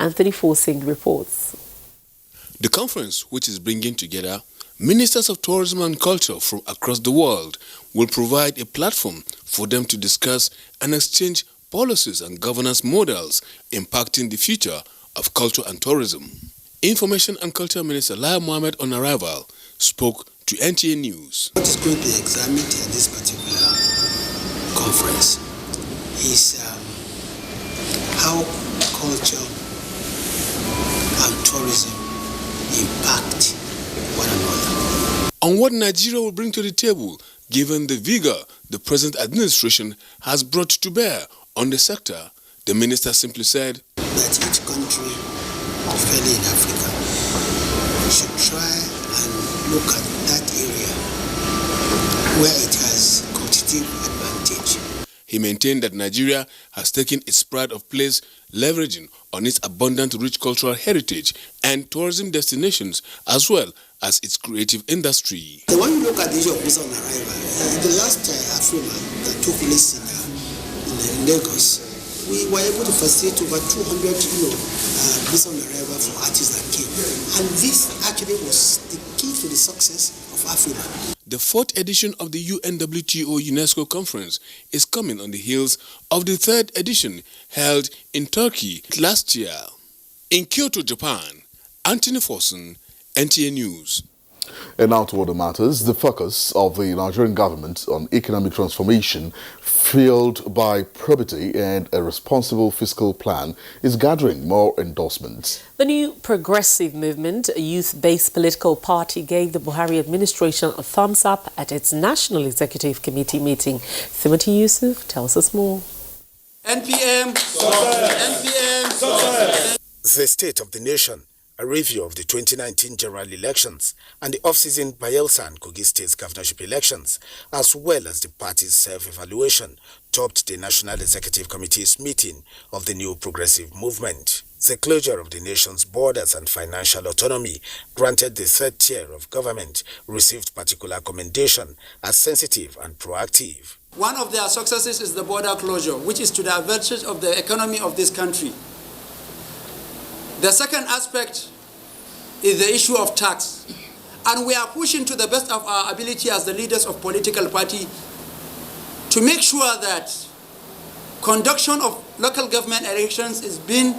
Anthony Forsing reports. The conference, which is bringing together ministers of tourism and culture from across the world, will provide a platform for them to discuss and exchange policies and governance models impacting the future of culture and tourism. Information and Culture Minister Lai Mohammed, on arrival, spoke to NTA News. What is going to be examined in this particular conference is how culture and tourism impact one another. On what Nigeria will bring to the table, given the vigor the present administration has brought to bear on the sector, the minister simply said that each country, especially in Africa, should try and look at that area where it has competitive advantage. He maintained that Nigeria has taken its pride of place leveraging on its abundant rich cultural heritage and tourism destinations as well as its creative industry. When you look at the issue of visa on arrival, the last AFRIMA that took place in Lagos, we were able to facilitate over 200 visa on arrival for artists that came. And this actually was the key to the success of AFRIMA. The 4th edition of the UNWTO UNESCO conference is coming on the heels of the 3rd edition held in Turkey last year. In Kyoto, Japan, Anthony Forson, NTA News. And now to other matters. The focus of the Nigerian government on economic transformation, fueled by probity and a responsible fiscal plan, is gathering more endorsements. The new Progressive Movement, a youth-based political party, gave the Buhari administration a thumbs up at its National Executive Committee meeting. Timothy Yusuf tells us more. NPM, NPM, The State of the Nation, a review of the 2019 general elections and the off-season Bayelsa and Kogi State's governorship elections, as well as the party's self-evaluation, topped the National Executive Committee's meeting of the new Progressive Movement. The closure of the nation's borders and financial autonomy, granted the 3rd tier of government, received particular commendation as sensitive and proactive. One of their successes is the border closure, which is to the advantage of the economy of this country. The second aspect is the issue of tax. And we are pushing to the best of our ability as the leaders of political party to make sure that conduction of local government elections is being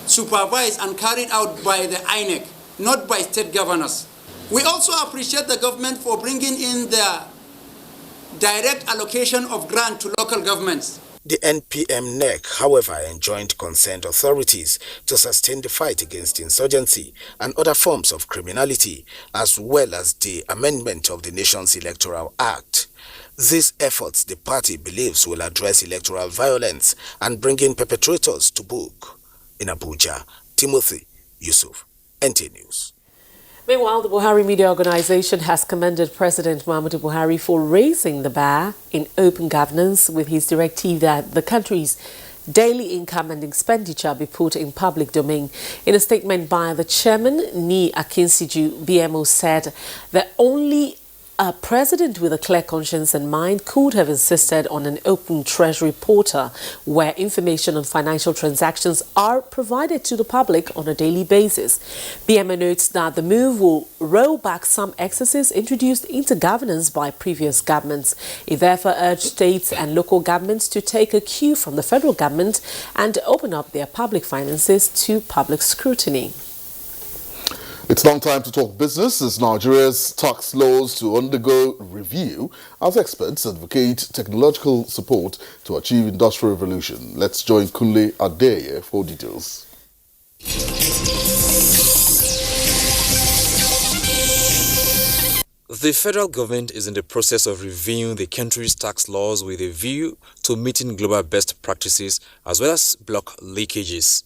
supervised and carried out by the INEC, not by state governors. We also appreciate the government for bringing in the direct allocation of grant to local governments. The NPM-NEC, however, enjoined concerned authorities to sustain the fight against insurgency and other forms of criminality, as well as the amendment of the nation's Electoral Act. These efforts, the party believes, will address electoral violence and bring in perpetrators to book. In Abuja, Timothy Yusuf, NTA News. Meanwhile, the Buhari Media Organization has commended President Muhammadu Buhari for raising the bar in open governance with his directive that the country's daily income and expenditure be put in public domain. In a statement by the chairman, Ni Akinsiju, BMO said that only a president with a clear conscience and mind could have insisted on an open treasury portal where information on financial transactions are provided to the public on a daily basis. BMO notes that the move will roll back some excesses introduced into governance by previous governments. It therefore urged states and local governments to take a cue from the federal government and open up their public finances to public scrutiny. It's now time to talk business as Nigeria's tax laws to undergo review as experts advocate technological support to achieve industrial revolution. Let's join Kunle Adeye for details. The federal government is in the process of reviewing the country's tax laws with a view to meeting global best practices as well as block leakages.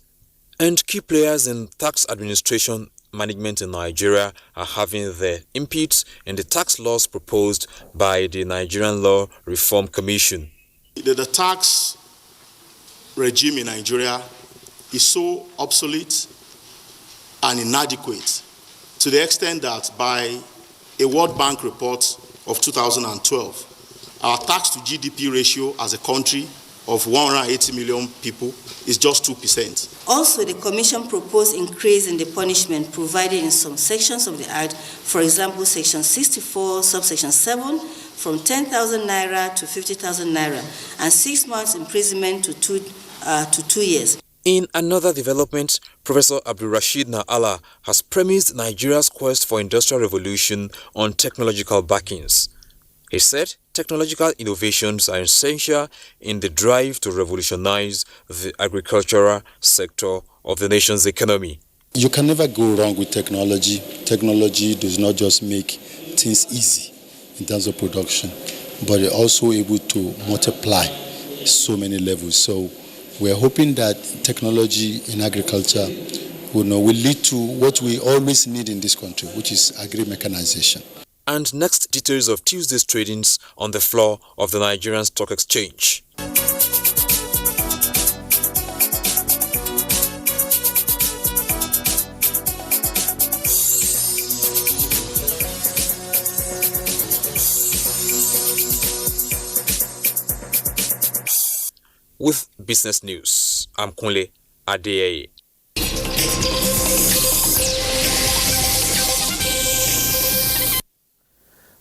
And key players in tax administration management in Nigeria are having their inputs in the tax laws proposed by the Nigerian Law Reform Commission. The tax regime in Nigeria is so obsolete and inadequate to the extent that by a World Bank report of 2012, our tax to GDP ratio as a country of 180 million people is just 2%. Also, the Commission proposed increase in the punishment provided in some sections of the Act, for example, Section 64, subsection 7, from 10,000 naira to 50,000 naira, and 6 months imprisonment to 2 years. In another development, Professor Abdulrashid Na'ala has premised Nigeria's quest for industrial revolution on technological backings. He said technological innovations are essential in the drive to revolutionize the agricultural sector of the nation's economy. You can never go wrong with technology. Technology does not just make things easy in terms of production, but it's also able to multiply so many levels. So we're hoping that technology in agriculture will lead to what we always need in this country, which is agri-mechanization. And next, details of Tuesday's tradings on the floor of the Nigerian Stock Exchange. With business news, I'm Kunle Adeyeye.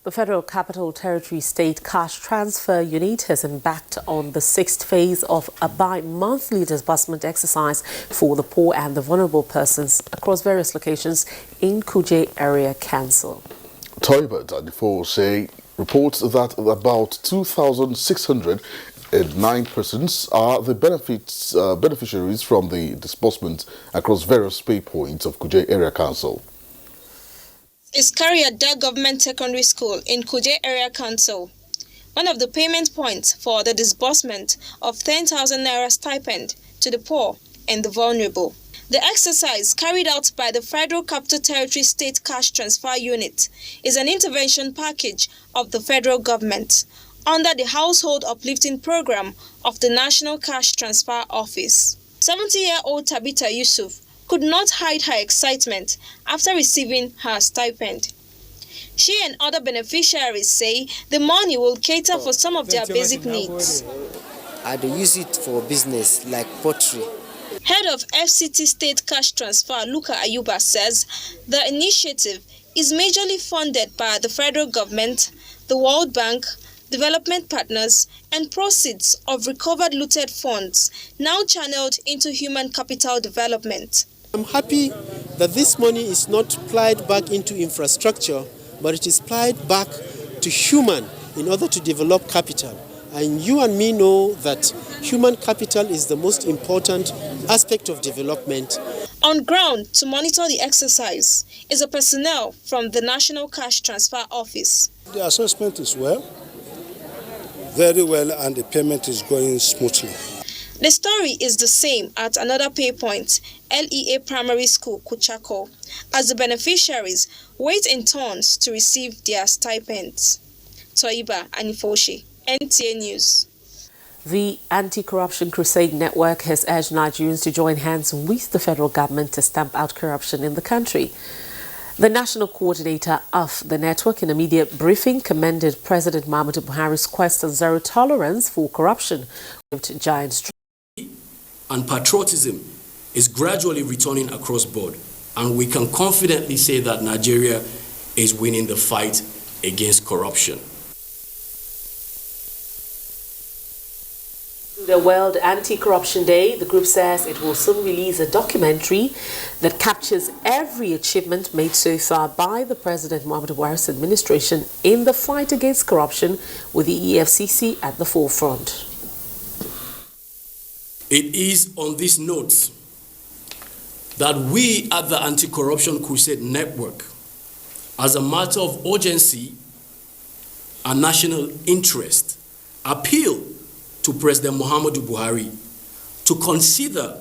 The Federal Capital Territory State Cash Transfer Unit has embarked on the 6th phase of a bi-monthly disbursement exercise for the poor and the vulnerable persons across various locations in Kogi Area Council. Toiba Danifo say reports that about 2,609 persons are the beneficiaries from the disbursement across various pay points of Kogi Area Council. Is Kariada Government Secondary School in Kogi Area Council. One of the payment points for the disbursement of 10,000 naira stipend to the poor and the vulnerable. The exercise carried out by the Federal Capital Territory State Cash Transfer Unit is an intervention package of the federal government under the Household Uplifting Program of the National Cash Transfer Office. 70-year-old Tabitha Yusuf could not hide her excitement after receiving her stipend. She and other beneficiaries say the money will cater for some of their basic needs. I use it for business like pottery. Head of FCT State Cash Transfer, Luka Ayuba, says the initiative is majorly funded by the federal government, the World Bank, development partners, and proceeds of recovered looted funds now channeled into human capital development. I'm happy that this money is not plied back into infrastructure, but it is plied back to human in order to develop capital. And you and me know that human capital is the most important aspect of development. On ground to monitor the exercise is a personnel from the National Cash Transfer Office. The assessment is very well, and the payment is going smoothly. The story is the same at another pay point, LEA Primary School, Kuchako, as the beneficiaries wait in turns to receive their stipends. Toiba Anifoshi, NTA News. The Anti-Corruption Crusade Network has urged Nigerians to join hands with the federal government to stamp out corruption in the country. The national coordinator of the network, in a media briefing, commended President Muhammadu Buhari's quest on zero tolerance for corruption with giant and patriotism is gradually returning across board, and we can confidently say that Nigeria is winning the fight against corruption. The World Anti-Corruption Day, the group says it will soon release a documentary that captures every achievement made so far by the President Muhammadu Buhari's administration in the fight against corruption, with the EFCC at the forefront. It is on these notes that we at the Anti-Corruption Crusade Network, as a matter of urgency and national interest, appeal to President Muhammadu Buhari to consider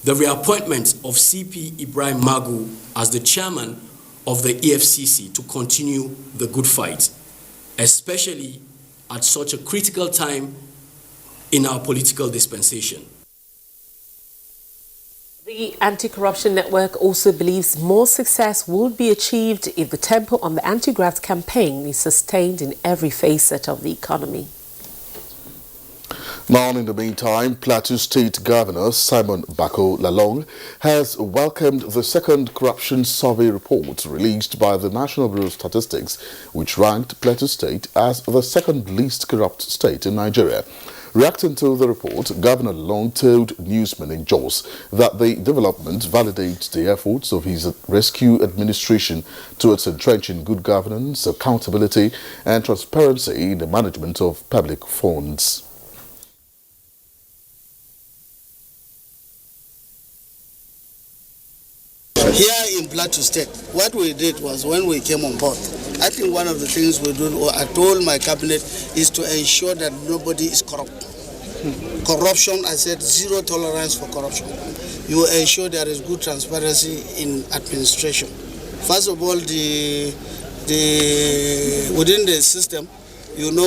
the reappointment of CP Ibrahim Magu as the chairman of the EFCC to continue the good fight, especially at such a critical time in our political dispensation. The Anti-Corruption Network also believes more success will be achieved if the tempo on the anti-graft campaign is sustained in every facet of the economy. Now, in the meantime, Plateau State Governor Simon Bako Lalong has welcomed the second corruption survey report released by the National Bureau of Statistics, which ranked Plateau State as the second least corrupt state in Nigeria. Reacting to the report, Governor Lalong told newsmen in Jos that the development validates the efforts of his rescue administration towards entrenching good governance, accountability and transparency in the management of public funds. Here in Plateau State, what we did was when we came on board, I think one of the things we did, or I told my cabinet, is to ensure that nobody is corrupt. Corruption, I said, zero tolerance for corruption. You ensure there is good transparency in administration. First of all, within the system,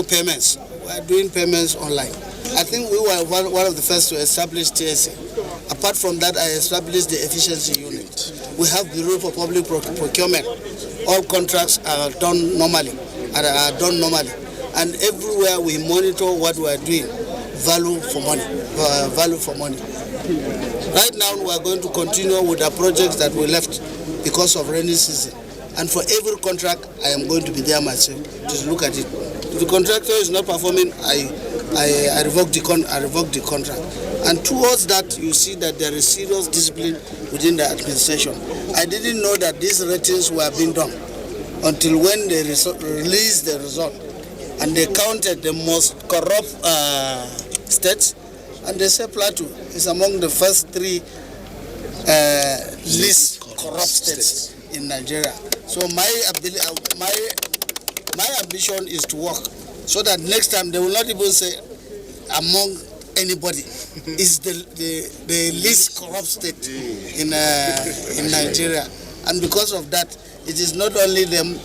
payments. We are doing payments online. I think we were one of the first to establish TSA. Apart from that, I established the efficiency unit. We have Bureau for Public Procurement. All contracts are done normally. And everywhere we monitor what we are doing. Value for money. Right now, we are going to continue with the projects that we left because of rainy season. And for every contract, I am going to be there myself to look at it. If the contractor is not performing, I revoke the contract. And towards that, you see that there is serious discipline within the administration. I didn't know that these ratings were being done until when they released the result. And they counted the most corrupt states, and they say Plateau is among the first three least corrupt states in Nigeria. So my ambition is to work so that next time they will not even say among anybody. It's the least corrupt state in Nigeria. And because of that, it is not only them,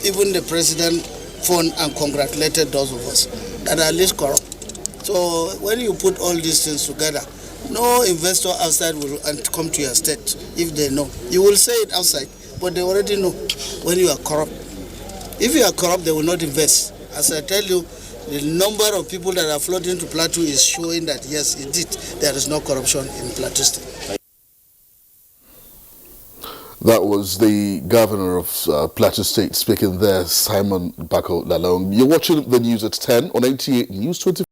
even the president phoned and congratulated those of us that are least corrupt. So when you put all these things together, no investor outside will come to your state if they know. You will say it outside, but they already know when you are corrupt. If you are corrupt, they will not invest. As I tell you, the number of people that are flooding to Plateau is showing that yes, indeed, there is no corruption in Plateau State. That was the governor of Plateau State speaking there, Simon Bako Lalong. You're watching the news at 10 on 88 News 24.